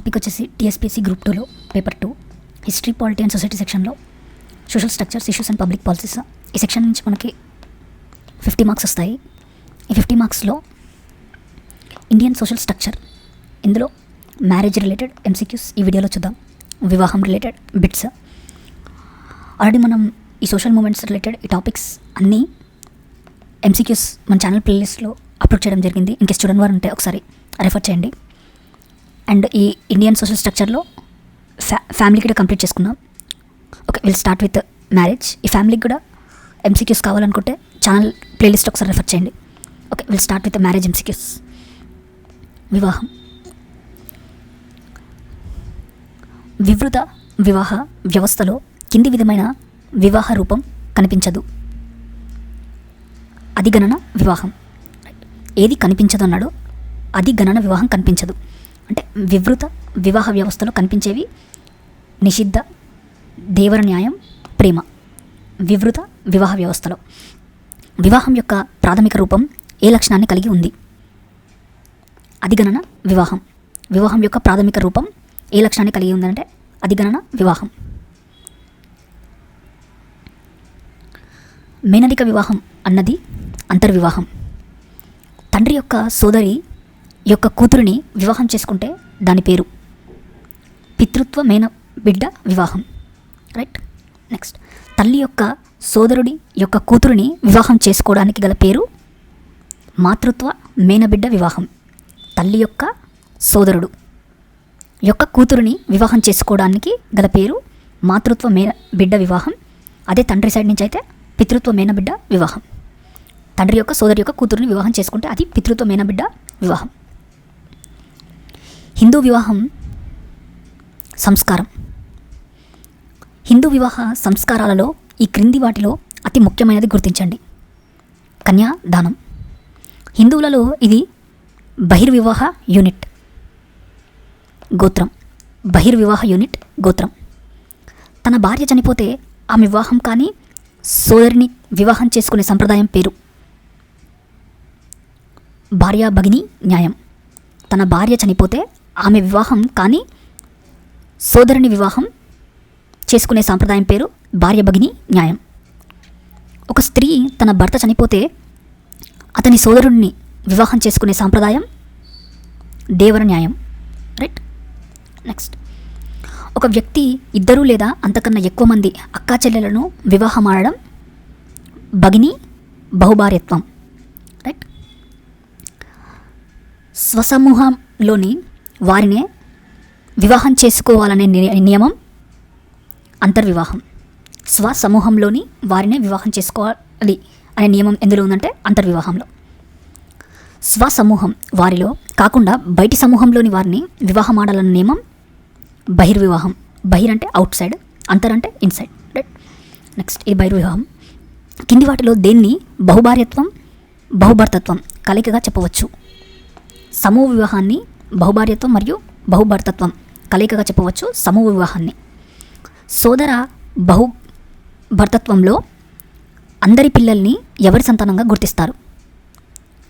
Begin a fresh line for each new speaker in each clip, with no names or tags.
Topic వచ్చేసి TSPSC group 2లో paper 2 history polity and society సెక్షన్లో social structures issues and public policies ఈ సెక్షన్ నుంచి మనకి 50 మార్క్స్ వస్తాయి. ఈ 50 మార్క్స్లో ఇండియన్ సోషల్ స్ట్రక్చర్, ఇందులో మ్యారేజ్ రిలేటెడ్ ఎంసీక్యూస్ ఈ వీడియోలో చూద్దాం. వివాహం రిలేటెడ్ బిట్స్. ఆల్రెడీ మనం ఈ సోషల్ మూమెంట్స్ రిలేటెడ్ ఈ టాపిక్స్ అన్నీ ఎంసీక్యూస్ మన ఛానల్ ప్లేలిస్ట్లో అప్లోడ్ చేయడం జరిగింది. ఇంకేస్ చూడని వారు ఉంటే ఒకసారి రెఫర్ చేయండి. అండ్ ఈ ఇండియన్ సోషల్ స్ట్రక్చర్లో ఫ్యామిలీ కూడా కంప్లీట్ చేసుకున్నాం. Okay, will start with marriage. ఈ ఫ్యామిలీకి కూడా ఎంసీక్యూస్ కావాలనుకుంటే ఛానల్ ప్లేలిస్ట్ ఒకసారి రెఫర్ చేయండి. Okay, will start with marriage MCQs. వివాహం. వివృత వివాహ వ్యవస్థలో కింది విధమైన వివాహ రూపం కనిపించదు. అధిగణన వివాహం. ఏది కనిపించదు అన్నాడు, అధిగణన వివాహం కనిపించదు. అంటే వివృత వివాహ వ్యవస్థలో కనిపించేవి నిషిద్ధ, దేవర న్యాయం, ప్రేమ. వివృత వివాహ వ్యవస్థలో వివాహం యొక్క ప్రాథమిక రూపం ఏ లక్షణాన్ని కలిగి ఉంది? అధిగణన వివాహం. వివాహం యొక్క ప్రాథమిక రూపం ఏ లక్షణాన్ని కలిగి ఉందంటే అధిగణన వివాహం. మేనరిక వివాహం అన్నది అంతర్వివాహం. తండ్రి యొక్క సోదరి యొక్క కూతురిని వివాహం చేసుకుంటే దాని పేరు పితృత్వ మేన బిడ్డ వివాహం. రైట్. నెక్స్ట్, తల్లి యొక్క సోదరుడి యొక్క కూతురిని వివాహం చేసుకోవడానికి గల పేరు మాతృత్వ మేనబిడ్డ వివాహం. తల్లి యొక్క సోదరుడు యొక్క కూతురిని వివాహం చేసుకోవడానికి గల పేరు మాతృత్వ మేన బిడ్డ వివాహం. అదే తండ్రి సైడ్ నుంచి అయితే పితృత్వ మేనబిడ్డ వివాహం. తండ్రి యొక్క సోదరి యొక్క కూతురిని వివాహం చేసుకుంటే అది పితృత్వ మేనబిడ్డ వివాహం. హిందూ వివాహం సంస్కారం. హిందూ వివాహ సంస్కారాలలో ఈ క్రింది వాటిలో అతి ముఖ్యమైనది గుర్తించండి. కన్యాదానం. హిందువులలో ఇది బహిర్వివాహ యూనిట్, గోత్రం. బహిర్వివాహ యూనిట్, గోత్రం. తన భార్య చనిపోతే ఆమె వివాహం కానీ సోదరిని వివాహం చేసుకునే సంప్రదాయం పేరు భార్యా భగిని న్యాయం. తన భార్య చనిపోతే ఆమె వివాహం కానీ సోదరిని వివాహం చేసుకునే సాంప్రదాయం పేరు భార్య భగిని న్యాయం. ఒక స్త్రీ తన భర్త చనిపోతే అతని సోదరుడిని వివాహం చేసుకునే సాంప్రదాయం దేవర న్యాయం. రైట్. నెక్స్ట్, ఒక వ్యక్తి ఇద్దరు లేదా అంతకన్నా ఎక్కువ మంది అక్కా చెల్లెలను వివాహం ఆడడం భగిని బహుభార్యత్వం. రైట్. స్వసమూహంలోని వారినే వివాహం చేసుకోవాలనే నియమం అంతర్వివాహం. స్వసమూహంలోని వారినే వివాహం చేసుకోవాలి అనే నియమం ఎందులో ఉందంటే అంతర్వివాహంలో. స్వసమూహం వారిలో కాకుండా బయటి సమూహంలోని వారిని వివాహం ఆడాలన్న నియమం బహిర్వివాహం. బహిర్ అంటే అవుట్ సైడ్, అంతర్ అంటే ఇన్సైడ్. రైట్. నెక్స్ట్, ఇది బహిర్వివాహం. కింది వాటిలో దేన్ని బహుభార్యత్వం, బహుభర్తత్వం కలయికగా చెప్పవచ్చు? సమూహ వివాహాన్ని బహుభార్యత్వం మరియు బహుభర్తత్వం కలయికగా చెప్పవచ్చు. సమూహ వివాహాన్ని. సోదర బహుభర్తత్వంలో అందరి పిల్లల్ని ఎవరి సంతానంగా గుర్తిస్తారు?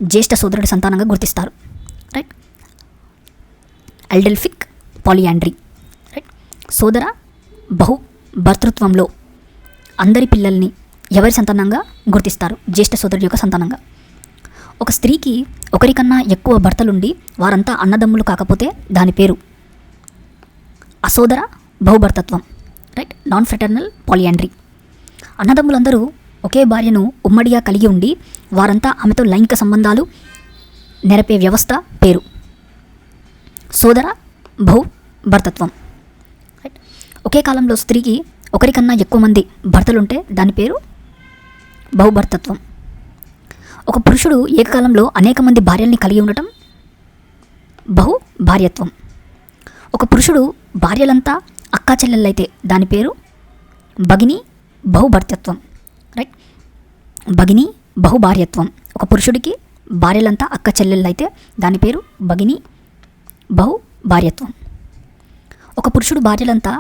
జ్యేష్ఠ సోదరుడి సంతానంగా గుర్తిస్తారు. రైట్. అల్డెల్ఫిక్ పాలియాండ్రీ. రైట్. సోదర బహుభర్తృత్వంలో అందరి పిల్లల్ని ఎవరి సంతానంగా గుర్తిస్తారు? జ్యేష్ఠ సోదరుడి యొక్క సంతానంగా. ఒక స్త్రీకి ఒకరికన్నా ఎక్కువ భర్తలుండి వారంతా అన్నదమ్ములు కాకపోతే దాని పేరు అసోదర బహుభర్తత్వం. రైట్. Non fraternal polyandry. అన్నదమ్ములందరూ ఒకే భార్యను ఉమ్మడిగా కలిగి ఉండి వారంతా ఆమెతో లైంగిక సంబంధాలు నెరపే వ్యవస్థ పేరు సోదర బహుభర్తత్వం. రైట్. ఒకే కాలంలో స్త్రీకి ఒకరికన్నా ఎక్కువ మంది భర్తలుంటే దాని పేరు బహుభర్తత్వం. ఒక పురుషుడు ఏకకాలంలో అనేక మంది భార్యల్ని కలిగి ఉండటం బహుభార్యత్వం. ఒక పురుషుడు భార్యలంతా అక్కా చెల్లెళ్ళైతే దాని పేరు భగిని బహుభర్తత్వం. రైట్. భగిని బహుభార్యత్వం. ఒక పురుషుడికి భార్యలంతా అక్క చెల్లెళ్ళైతే దాని పేరు భగిని బహుభార్యత్వం. ఒక పురుషుడు భార్యలంతా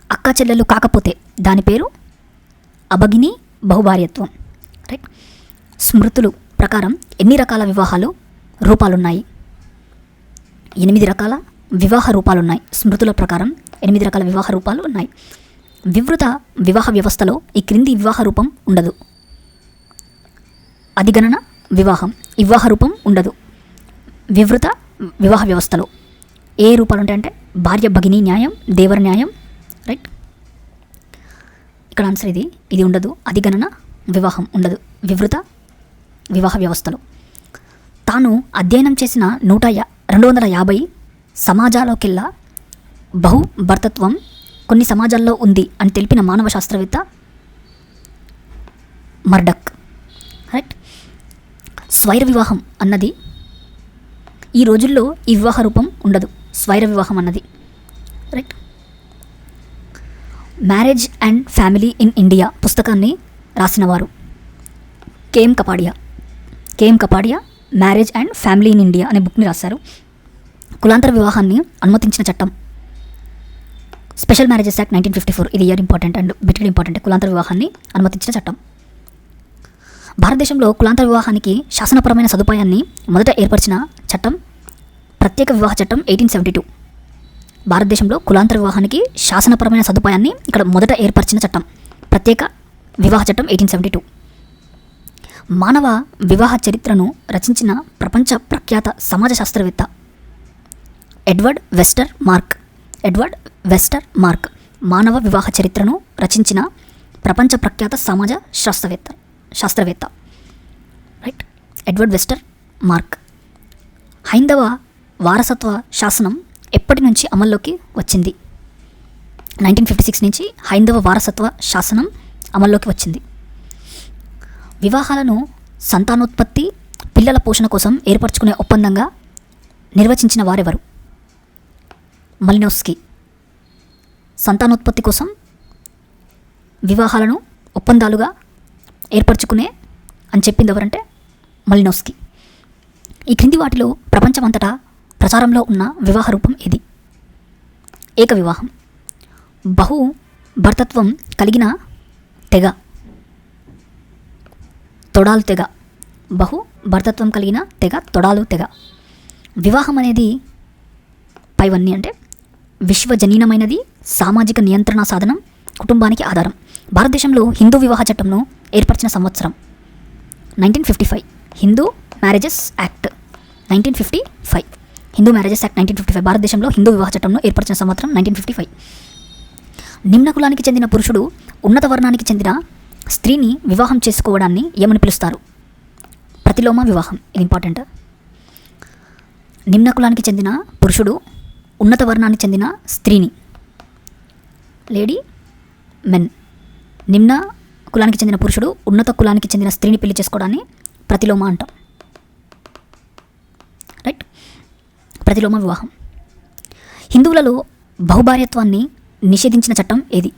అక్క చెల్లెలు కాకపోతే దాని పేరు అభగిని బహుభార్యత్వం. రైట్. స్మృతులు ప్రకారం ఎన్ని రకాల వివాహాలు రూపాలున్నాయి? 8 రకాల వివాహ రూపాలు ఉన్నాయి. స్మృతుల ప్రకారం 8 రకాల వివాహ రూపాలు ఉన్నాయి. వివృత వివాహ వ్యవస్థలో ఈ క్రింది వివాహ రూపం ఉండదు. అధిగణన వివాహం, వివాహ రూపం ఉండదు. వివృత వివాహ వ్యవస్థలో ఏ రూపాలు ఉంటాయంటే భార్య భగిని న్యాయం, దేవర న్యాయం. రైట్, ఇక్కడ ఆన్సర్ ఇది ఉండదు. అధిగణన వివాహం ఉండదు వివృత వివాహ వ్యవస్థలో. తాను అధ్యయనం చేసిన 250 సమాజాలకెల్లా బహుభర్తత్వం కొన్ని సమాజాల్లో ఉంది అని తెలిపిన మానవ శాస్త్రవేత్త మర్డక్. రైట్, స్వైర వివాహం అన్నది ఈ రోజుల్లో ఈ వివాహ రూపం ఉండదు. స్వైర వివాహం అన్నది. Right, marriage and family in India పుస్తకాన్ని రాసినవారు KM Kapadia marriage and family in India అనే బుక్ని రాశారు. కులాంతర వివాహాన్ని అనుమతించిన చట్టం స్పెషల్ మ్యారేజెస్ యాక్ట్ 1954. ఇది ఇయర్ ఇంపార్టెంట్ అండ్ బిట్గా ఇంపార్టెంట్. కులాంతర వివాహాన్ని అనుమతించిన చట్టం. భారతదేశంలో కులాంతర వివాహానికి శాసనపరమైన సదుపాయాన్ని మొదట ఏర్పరిచిన చట్టం ప్రత్యేక వివాహ చట్టం 1872. భారతదేశంలో కులాంతర వివాహానికి శాసనపరమైన సదుపాయాన్ని ఇక్కడ మొదట ఏర్పరిచిన చట్టం ప్రత్యేక వివాహ చట్టం 1872. మానవ వివాహ చరిత్రను రచించిన ప్రపంచ ప్రఖ్యాత సమాజ శాస్త్రవేత్త ఎడ్వర్డ్ వెస్టర్ మార్క్ మానవ వివాహ చరిత్రను రచించిన ప్రపంచ ప్రఖ్యాత సమాజ శాస్త్రవేత్త. Right, Edward Westermarck. హైందవ వారసత్వ శాసనం ఎప్పటి నుంచి అమల్లోకి వచ్చింది? 1956 నుంచి హైందవ వారసత్వ శాసనం అమల్లోకి వచ్చింది. వివాహాలను సంతానోత్పత్తి, పిల్లల పోషణ కోసం ఏర్పరచుకునే ఒప్పందంగా నిర్వచించిన వారెవరు? మలినోవ్స్కీ. సంతానోత్పత్తి కోసం వివాహాలను ఒప్పందాలుగా ఏర్పరచుకునే అని చెప్పింది ఎవరంటే మలినోవ్స్కీ. ఈ క్రింది వాటిలో ప్రపంచమంతటా ప్రచారంలో ఉన్న వివాహ రూపం ఏది? ఏక వివాహం. బహు భర్తత్వం కలిగిన తెగ తొడాలు తెగ. బహు భర్తత్వం కలిగిన తెగ తొడాలు తెగ. వివాహం అనేది పైవన్నీ అంటే విశ్వజనీనమైనది, సామాజిక నియంత్రణ సాధనం, కుటుంబానికి ఆధారం. భారతదేశంలో హిందూ వివాహ చట్టంను ఏర్పరిచిన సంవత్సరం 1955. Hindu marriages act 1955. Hindu marriages act 1955. భారతదేశంలో హిందూ వివాహ చట్టంను ఏర్పరిచిన సంవత్సరం 1955. నిమ్న కులానికి చెందిన పురుషుడు ఉన్నత వర్ణానికి చెందిన స్త్రీని వివాహం చేసుకోవడాన్ని ఏమని పిలుస్తారు? ప్రతిలోమ వివాహం. ఇది ఇంపార్టెంట్. నిమ్న కులానికి చెందిన పురుషుడు ఉన్నత వర్ణానికి చెందిన స్త్రీని, లేడీ మెన్, నిమ్న కులానికి చెందిన పురుషుడు ఉన్నత కులానికి చెందిన స్త్రీని పెళ్లి చేసుకోవడాన్ని ప్రతిలోమ అంటాం. రైట్, ప్రతిలోమ వివాహం. హిందువులలో బహుభార్యత్వాన్ని నిషేధించిన చట్టం ఏది?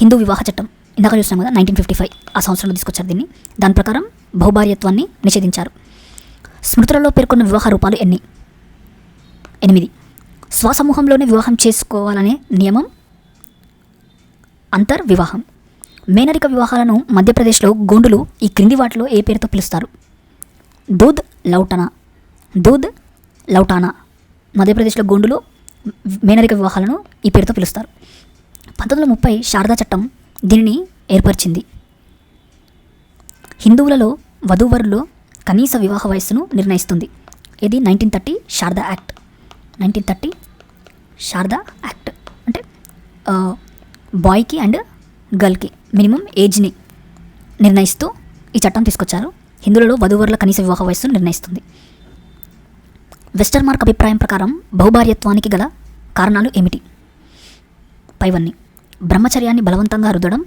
హిందూ వివాహ చట్టం. ఇందాక చూసినాం కదా, 1955 ఆ సంవత్సరంలో తీసుకొచ్చారు దీన్ని. దాని ప్రకారం బహుభార్యత్వాన్ని నిషేధించారు. స్మృతులలో పేర్కొన్న వివాహ రూపాలు ఎన్ని? 8. స్వసమూహంలోనే వివాహం చేసుకోవాలనే నియమం అంతర్వివాహం. మేనరిక వివాహాలను మధ్యప్రదేశ్లో గోండులు ఈ క్రింది వాటిలో ఏ పేరుతో పిలుస్తారు? దూద్ లౌటానా. మధ్యప్రదేశ్లో గోండులు మేనరిక వివాహాలను ఈ పేరుతో పిలుస్తారు. 1930 శారదా చట్టం దీనిని ఏర్పరిచింది. హిందువులలో వధూవరుల్లో కనీస వివాహ వయస్సును నిర్ణయిస్తుంది. ఇది 1930 శారదా యాక్ట్. 1930 శారదా యాక్ట్ అంటే బాయ్కి అండ్ గర్ల్కి మినిమం ఏజ్ని నిర్ణయిస్తూ ఈ చట్టం తీసుకొచ్చారు. హిందువులలో వధూవరుల కనీస వివాహ వయస్సును నిర్ణయిస్తుంది. వెస్టర్ మార్క్ అభిప్రాయం ప్రకారం బహుభార్యత్వానికి గల కారణాలు ఏమిటి? పైవన్నీ: బ్రహ్మచర్యాన్ని బలవంతంగా రుద్దడం,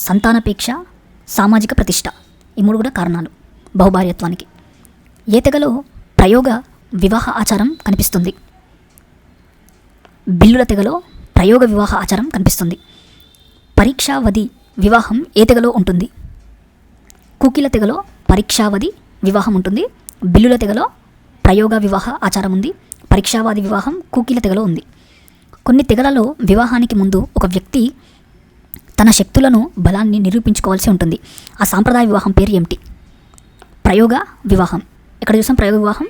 సంతానపేక్ష, సామాజిక ప్రతిష్ట. ఈ 3 కూడా కారణాలు బహుభార్యత్వానికి. ఏ తెగలో ప్రయోగ వివాహ ఆచారం కనిపిస్తుంది? బిల్లుల తెగలో ప్రయోగ వివాహ ఆచారం కనిపిస్తుంది. పరీక్షావధి వివాహం ఏ తెగలో ఉంటుంది? కూకీల తెగలో పరీక్షావధి వివాహం ఉంటుంది. బిల్లుల తెగలో ప్రయోగ వివాహ ఆచారం ఉంది. పరీక్షావాది వివాహం కూకీల తెగలో ఉంది. కొన్ని తెగలలో వివాహానికి ముందు ఒక వ్యక్తి తన శక్తులను, బలాన్ని నిరూపించుకోవాల్సి ఉంటుంది. ఆ సాంప్రదాయ వివాహం పేరు ఏమిటి? ప్రయోగ వివాహం. ఎక్కడ చూసాం ప్రయోగ వివాహం?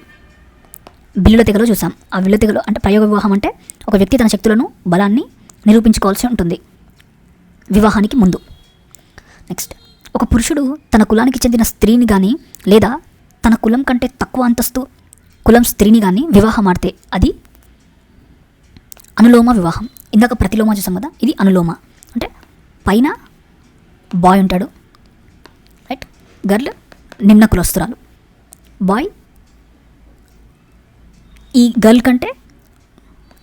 బిల్లుల తెగలో చూసాం. ఆ బిల్లుల తెగలో అంటే ప్రయోగ వివాహం అంటే ఒక వ్యక్తి తన శక్తులను బలాన్ని నిరూపించుకోవాల్సి ఉంటుంది వివాహానికి ముందు. నెక్స్ట్, ఒక పురుషుడు తన కులానికి చెందిన స్త్రీని కానీ లేదా తన కులం కంటే తక్కువ అంతస్తు కులం స్త్రీని కానీ వివాహం ఆడితే అది అనులోమ వివాహం. ఇందాక ప్రతిలోమ చూసాం కదా, ఇది అనులోమ. అంటే పైన బాయ్ ఉంటాడు, రైట్, గర్ల్ నిమ్న కులస్తురాలు, బాయ్ ఈ గర్ల్ కంటే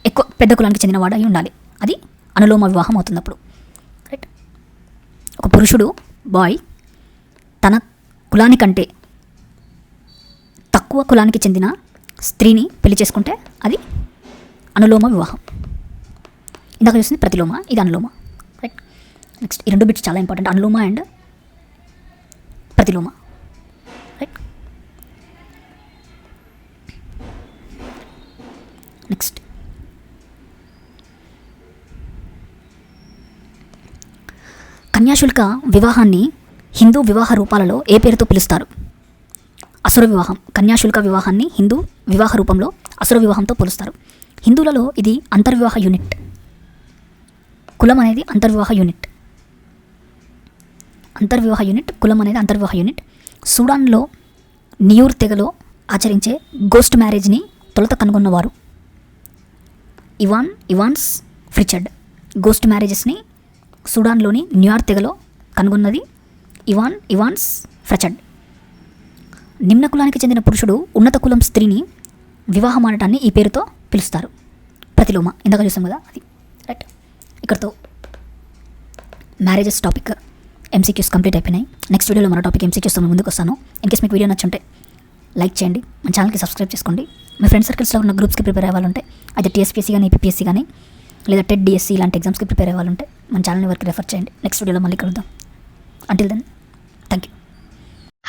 ఎక్కువ పెద్ద కులానికి చెందినవాడు అయి ఉండాలి. అది అనులోమ వివాహం అవుతుంది అప్పుడు, రైట్. ఒక పురుషుడు బాయ్ తన కులానికంటే తక్కువ కులానికి చెందిన స్త్రీని పెళ్లి చేసుకుంటే అది అనులోమ వివాహం. ఇందాక చూసింది ప్రతిలోమ, ఇది అనులోమ, రైట్. నెక్స్ట్, ఈ రెండు బిట్స్ చాలా ఇంపార్టెంట్, అనులోమ అండ్ ప్రతిలోమ, రైట్. నెక్స్ట్, కన్యాశుల్క వివాహాన్ని హిందూ వివాహ రూపాలలో ఏ పేరుతో పిలుస్తారు? అసుర వివాహం. కన్యాశుల్క వివాహాన్ని హిందూ వివాహ రూపంలో అసుర వివాహంతో పోలుస్తారు. హిందువులలో ఇది అంతర్వివాహ యూనిట్. కులం అనేది అంతర్వివాహ యూనిట్. కులం అనేది అంతర్వివాహ యూనిట్. సూడాన్లో నియూర్ తెగలో ఆచరించే గోస్ట్ మ్యారేజ్ని తొలుత కనుగొన్నవారు ఇవాన్స్ ఫ్రిచర్డ్. గోస్ట్ మ్యారేజెస్ని సూడాన్లోని న్యూయార్క్ తెగలో కనుగొన్నది ఇవాన్స్ ఫ్రిచర్డ్. నిమ్న కులానికి చెందిన పురుషుడు ఉన్నత కులం స్త్రీని వివాహం ఆడటాన్ని ఈ పేరుతో పిలుస్తారు, ప్రతిలోమ. ఇందాక చూసాం కదా, అది, రైట్. ఇక్కడతో మ్యారేజెస్ టాపిక్ ఎంసీక్యూస్ కంప్లీట్ అయిపోయినాయి. నెక్స్ట్ వీడియోలో మరో టాపిక్ ఎంసీక్యూస్తో ముందుకు వస్తాను. ఇన్కేస్ మీకు వీడియో నచ్చుంటే లైక్ చేయండి, మన ఛానల్కి సబ్స్క్రైబ్ చేసుకోండి. మీ ఫ్రెండ్ సర్కిల్స్లో ఉన్న గ్రూప్స్కి ప్రిపేర్ అవ్వాలంటే అయితే టీఎస్పీఎస్సీ కానీ ఏపీఎస్సీ కానీ లేదా టెట్ డిఎస్సీ ఇలాంటి ఎగ్జామ్స్కి ప్రిపేర్ అవ్వాలంటే మన ఛానల్ని వరకు రెఫర్ చేయండి. నెక్స్ట్ వీడియోలో మళ్ళీ కలుద్దాం. Until then, thank you.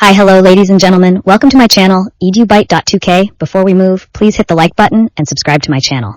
Hi, hello, ladies and gentlemen. Welcome to my channel, edubite.2k. Before we move, please hit the like button and subscribe to my channel.